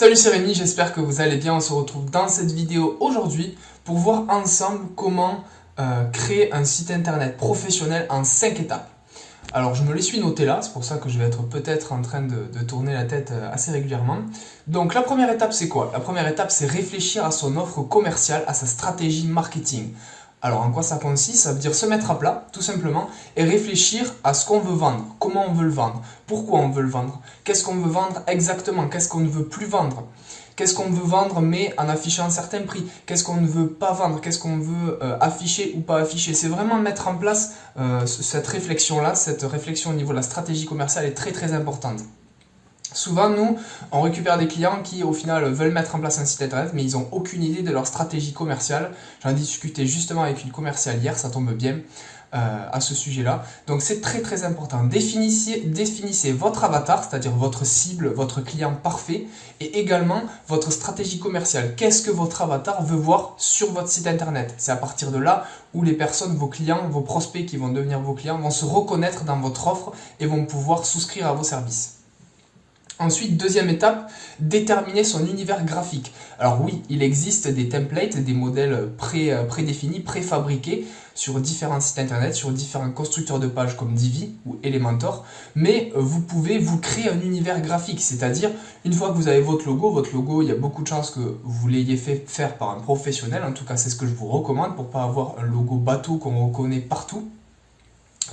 Salut, c'est Rémi, j'espère que vous allez bien. On se retrouve dans cette vidéo aujourd'hui pour voir ensemble comment créer un site internet professionnel en 5 étapes. Alors je me les suis notées là, c'est pour ça que je vais être peut-être en train de tourner la tête assez régulièrement. Donc la première étape c'est quoi? La première étape c'est réfléchir à son offre commerciale, à sa stratégie marketing. Alors en quoi ça consiste? Ça veut dire se mettre à plat, tout simplement, et réfléchir à ce qu'on veut vendre, comment on veut le vendre, pourquoi on veut le vendre, qu'est-ce qu'on veut vendre exactement, qu'est-ce qu'on ne veut plus vendre, qu'est-ce qu'on veut vendre mais en affichant un certain prix, qu'est-ce qu'on ne veut pas vendre, qu'est-ce qu'on veut afficher ou pas afficher. C'est vraiment mettre en place cette réflexion-là, cette réflexion au niveau de la stratégie commerciale est très très importante. Souvent, nous, on récupère des clients qui, au final, veulent mettre en place un site internet, mais ils n'ont aucune idée de leur stratégie commerciale. J'en discutais justement avec une commerciale hier, ça tombe bien à ce sujet-là. Donc, c'est très très important. Définissez votre avatar, c'est-à-dire votre cible, votre client parfait, et également votre stratégie commerciale. Qu'est-ce que votre avatar veut voir sur votre site internet? C'est à partir de là où les personnes, vos clients, vos prospects qui vont devenir vos clients, vont se reconnaître dans votre offre et vont pouvoir souscrire à vos services. Ensuite, deuxième étape, déterminer son univers graphique. Alors oui, il existe des templates, des modèles prédéfinis, préfabriqués sur différents sites internet, sur différents constructeurs de pages comme Divi ou Elementor, mais vous pouvez vous créer un univers graphique, c'est-à-dire une fois que vous avez votre logo, il y a beaucoup de chances que vous l'ayez fait faire par un professionnel, en tout cas c'est ce que je vous recommande pour ne pas avoir un logo bateau qu'on reconnaît partout,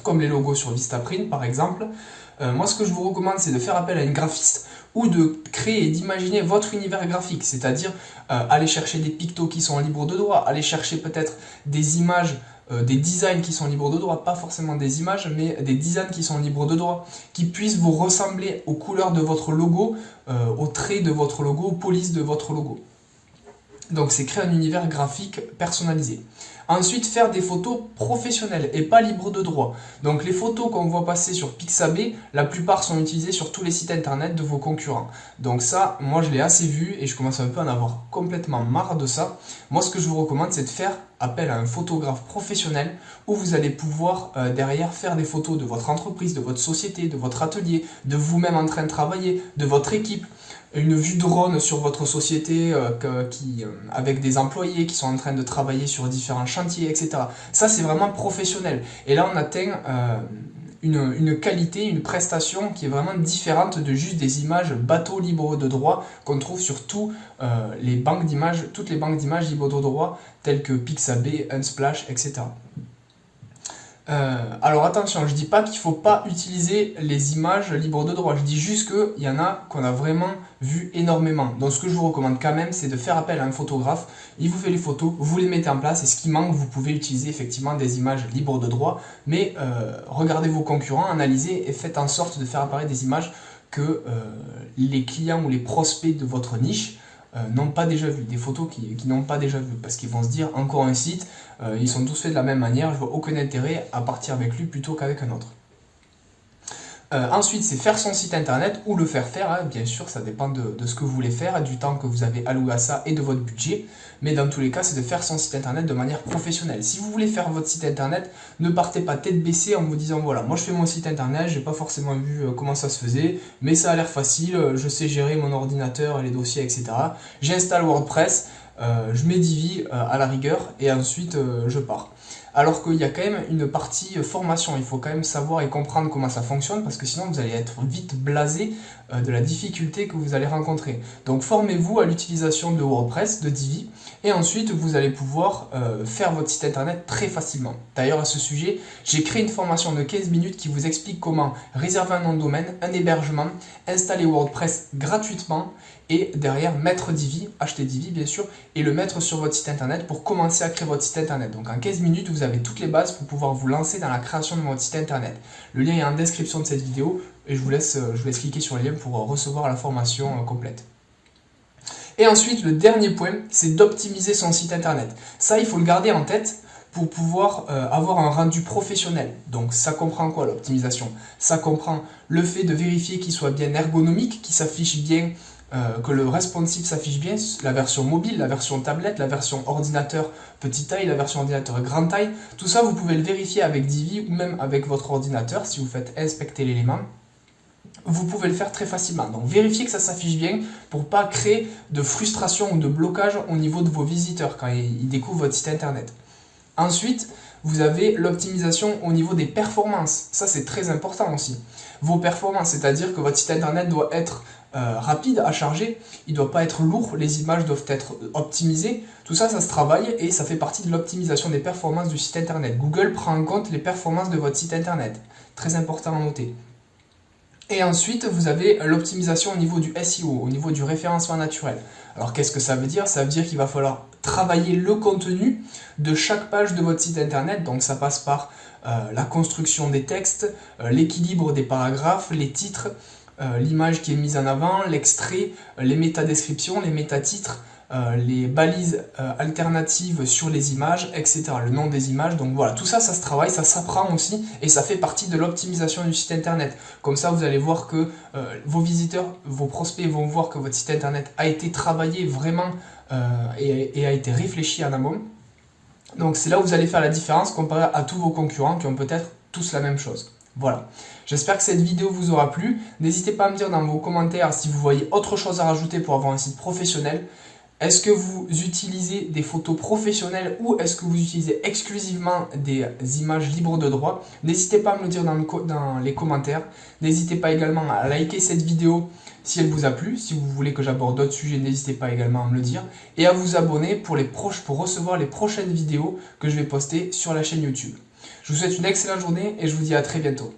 comme les logos sur Vistaprint par exemple. Moi, ce que je vous recommande, c'est de faire appel à une graphiste ou de créer et d'imaginer votre univers graphique, c'est-à-dire aller chercher des pictos qui sont libres de droit, aller chercher peut-être des images, des designs qui sont libres de droit, pas forcément des images, mais des designs qui sont libres de droit, qui puissent vous ressembler aux couleurs de votre logo, aux traits de votre logo, aux polices de votre logo. Donc c'est créer un univers graphique personnalisé. Ensuite, faire des photos professionnelles et pas libres de droit. Donc les photos qu'on voit passer sur Pixabay, la plupart sont utilisées sur tous les sites internet de vos concurrents. Donc ça, moi je l'ai assez vu et je commence un peu à en avoir complètement marre de ça. Moi ce que je vous recommande, c'est de faire appel à un photographe professionnel où vous allez pouvoir derrière faire des photos de votre entreprise, de votre société, de votre atelier, de vous-même en train de travailler, de votre équipe. Une vue drone sur votre société avec des employés qui sont en train de travailler sur différents chantiers, etc. Ça, c'est vraiment professionnel. Et là, on atteint une qualité, une prestation qui est vraiment différente de juste des images bateaux libres de droit qu'on trouve sur toutes les banques d'images libres de droit, telles que Pixabay, Unsplash, etc. Alors attention, je dis pas qu'il faut pas utiliser les images libres de droit, je dis juste qu'il y en a qu'on a vraiment vu énormément. Donc ce que je vous recommande quand même, c'est de faire appel à un photographe, il vous fait les photos, vous les mettez en place et ce qui manque, vous pouvez utiliser effectivement des images libres de droit, mais regardez vos concurrents, analysez et faites en sorte de faire apparaître des images que les clients ou les prospects de votre niche n'ont pas déjà vu, des photos qui n'ont pas déjà vu, parce qu'ils vont se dire encore un site, ils sont tous faits de la même manière, je vois aucun intérêt à partir avec lui plutôt qu'avec un autre. Ensuite, c'est faire son site internet ou le faire faire, hein, bien sûr, ça dépend de ce que vous voulez faire, du temps que vous avez alloué à ça et de votre budget. Mais dans tous les cas, c'est de faire son site internet de manière professionnelle. Si vous voulez faire votre site internet, ne partez pas tête baissée en vous disant voilà, moi je fais mon site internet, j'ai pas forcément vu comment ça se faisait, mais ça a l'air facile, je sais gérer mon ordinateur et les dossiers, etc. J'installe WordPress, je mets Divi à la rigueur et ensuite je pars. Alors qu'il y a quand même une partie formation, il faut quand même savoir et comprendre comment ça fonctionne parce que sinon vous allez être vite blasé de la difficulté que vous allez rencontrer. Donc formez-vous à l'utilisation de WordPress, de Divi et ensuite vous allez pouvoir faire votre site internet très facilement. D'ailleurs à ce sujet, j'ai créé une formation de 15 minutes qui vous explique comment réserver un nom de domaine, un hébergement, installer WordPress gratuitement et derrière mettre Divi, acheter Divi bien sûr, et le mettre sur votre site internet pour commencer à créer votre site internet. Donc en 15 minutes, vous avez toutes les bases pour pouvoir vous lancer dans la création de votre site internet. Le lien est en description de cette vidéo et je vous laisse cliquer sur le lien pour recevoir la formation complète. Et ensuite, le dernier point, c'est d'optimiser son site internet. Ça, il faut le garder en tête pour pouvoir avoir un rendu professionnel. Donc ça comprend quoi l'optimisation? Ça comprend le fait de vérifier qu'il soit bien ergonomique, qu'il s'affiche bien, que le responsive s'affiche bien, la version mobile, la version tablette, la version ordinateur petite taille, la version ordinateur grande taille. Tout ça, vous pouvez le vérifier avec Divi ou même avec votre ordinateur si vous faites inspecter l'élément. vous pouvez le faire très facilement. Donc vérifiez que ça s'affiche bien pour pas créer de frustration ou de blocage au niveau de vos visiteurs quand ils découvrent votre site internet. Ensuite, vous avez l'optimisation au niveau des performances. Ça, c'est très important aussi. Vos performances, c'est-à-dire que votre site internet doit être rapide à charger, il ne doit pas être lourd, les images doivent être optimisées. Tout ça, ça se travaille et ça fait partie de l'optimisation des performances du site internet. Google prend en compte les performances de votre site internet. Très important à noter. Et ensuite, vous avez l'optimisation au niveau du SEO, au niveau du référencement naturel. Alors, qu'est-ce que ça veut dire? Ça veut dire qu'il va falloir travailler le contenu de chaque page de votre site internet. Donc, ça passe par la construction des textes, l'équilibre des paragraphes, les titres, l'image qui est mise en avant, l'extrait, les métadescriptions, les métatitres, les balises alternatives sur les images, etc. Le nom des images. Donc voilà, tout ça, ça se travaille, ça s'apprend aussi et ça fait partie de l'optimisation du site internet. Comme ça, vous allez voir que vos visiteurs, vos prospects vont voir que votre site internet a été travaillé vraiment et a été réfléchi en amont. Donc c'est là où vous allez faire la différence comparé à tous vos concurrents qui ont peut-être tous la même chose. Voilà, j'espère que cette vidéo vous aura plu. N'hésitez pas à me dire dans vos commentaires si vous voyez autre chose à rajouter pour avoir un site professionnel. Est-ce que vous utilisez des photos professionnelles ou est-ce que vous utilisez exclusivement des images libres de droit? N'hésitez pas à me le dire dans les commentaires. N'hésitez pas également à liker cette vidéo si elle vous a plu. Si vous voulez que j'aborde d'autres sujets, n'hésitez pas également à me le dire. Et à vous abonner pour recevoir les prochaines vidéos que je vais poster sur la chaîne YouTube. Je vous souhaite une excellente journée et je vous dis à très bientôt.